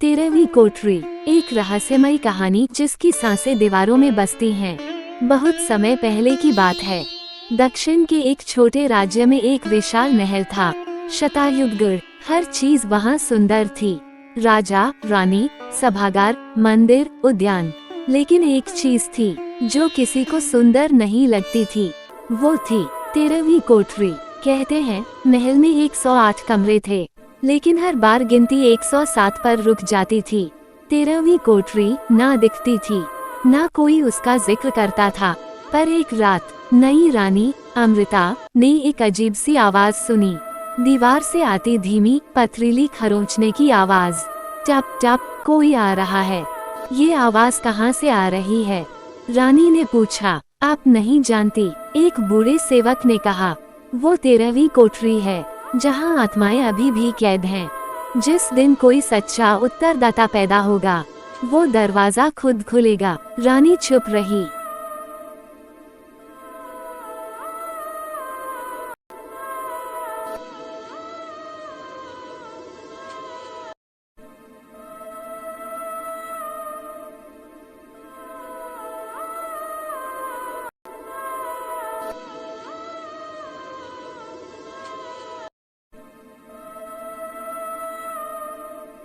13वीं कोठरी, एक रहस्यमयी कहानी जिसकी सांसें दीवारों में बसती हैं। बहुत समय पहले की बात है। दक्षिण के एक छोटे राज्य में एक विशाल महल था। शतायुगढ़, हर चीज वहाँ सुंदर थी। राजा, रानी, सभागार, मंदिर, उद्यान। लेकिन एक चीज थी जो किसी को सुंदर नहीं लगती थी। वो थी 13वीं कोठरी। कहते हैं महल में 108 कमरे थे, लेकिन हर बार गिनती 107 पर रुक जाती थी। 13वीं कोठरी ना दिखती थी, ना कोई उसका जिक्र करता था। पर एक रात नई रानी अमृता ने एक अजीब सी आवाज सुनी। दीवार से आती धीमी पथरीली खरोंचने की आवाज। टप टप, कोई आ रहा है। ये आवाज कहाँ से आ रही है? रानी ने पूछा। आप नहीं जानती, एक बूढ़े सेवक ने कहा। वो 13वीं कोठरी है जहाँ आत्माएं अभी भी कैद हैं। जिस दिन कोई सच्चा उत्तरदाता पैदा होगा, वो दरवाजा खुद खुलेगा। रानी चुप रही।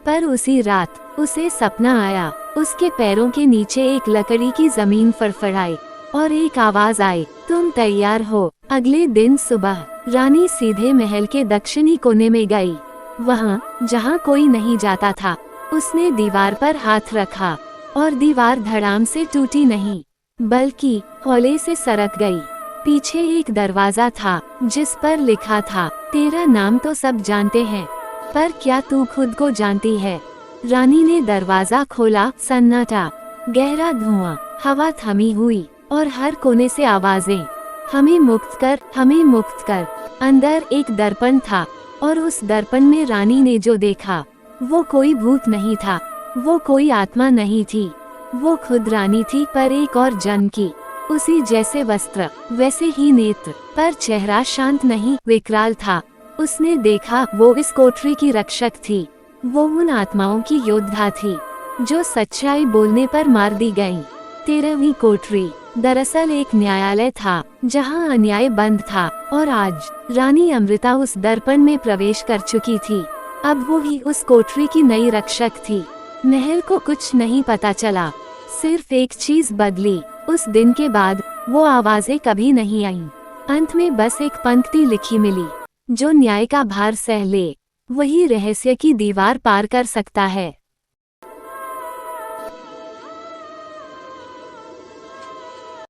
पर उसी रात उसे सपना आया। उसके पैरों के नीचे एक लकड़ी की जमीन फड़फड़ाई और एक आवाज आई, तुम तैयार हो? अगले दिन सुबह रानी सीधे महल के दक्षिणी कोने में गई। वहाँ जहाँ कोई नहीं जाता था, उसने दीवार पर हाथ रखा और दीवार धड़ाम से टूटी नहीं, बल्कि हौले से सरक गई। पीछे एक दरवाजा था जिस पर लिखा था, तेरा नाम तो सब जानते हैं, पर क्या तू खुद को जानती है? रानी ने दरवाजा खोला। सन्नाटा, गहरा धुआं, हवा थमी हुई और हर कोने से आवाजें, हमें मुक्त कर, हमें मुक्त कर। अंदर एक दर्पण था और उस दर्पण में रानी ने जो देखा, वो कोई भूत नहीं था, वो कोई आत्मा नहीं थी, वो खुद रानी थी, पर एक और जन्म की। उसी जैसे वस्त्र, वैसे ही नेत्र, पर चेहरा शांत नहीं, विकराल था। उसने देखा वो इस कोठरी की रक्षक थी। वो उन आत्माओं की योद्धा थी जो सच्चाई बोलने पर मार दी गईं। 13वीं कोठरी दरअसल एक न्यायालय था जहां अन्याय बंद था, और आज रानी अमृता उस दर्पण में प्रवेश कर चुकी थी। अब वो ही उस कोठरी की नई रक्षक थी। महल को कुछ नहीं पता चला, सिर्फ एक चीज बदली। उस दिन के बाद वो आवाजें कभी नहीं आईं। अंत में बस एक पंक्ति लिखी मिली, जो न्याय का भार सह ले, वही रहस्य की दीवार पार कर सकता है।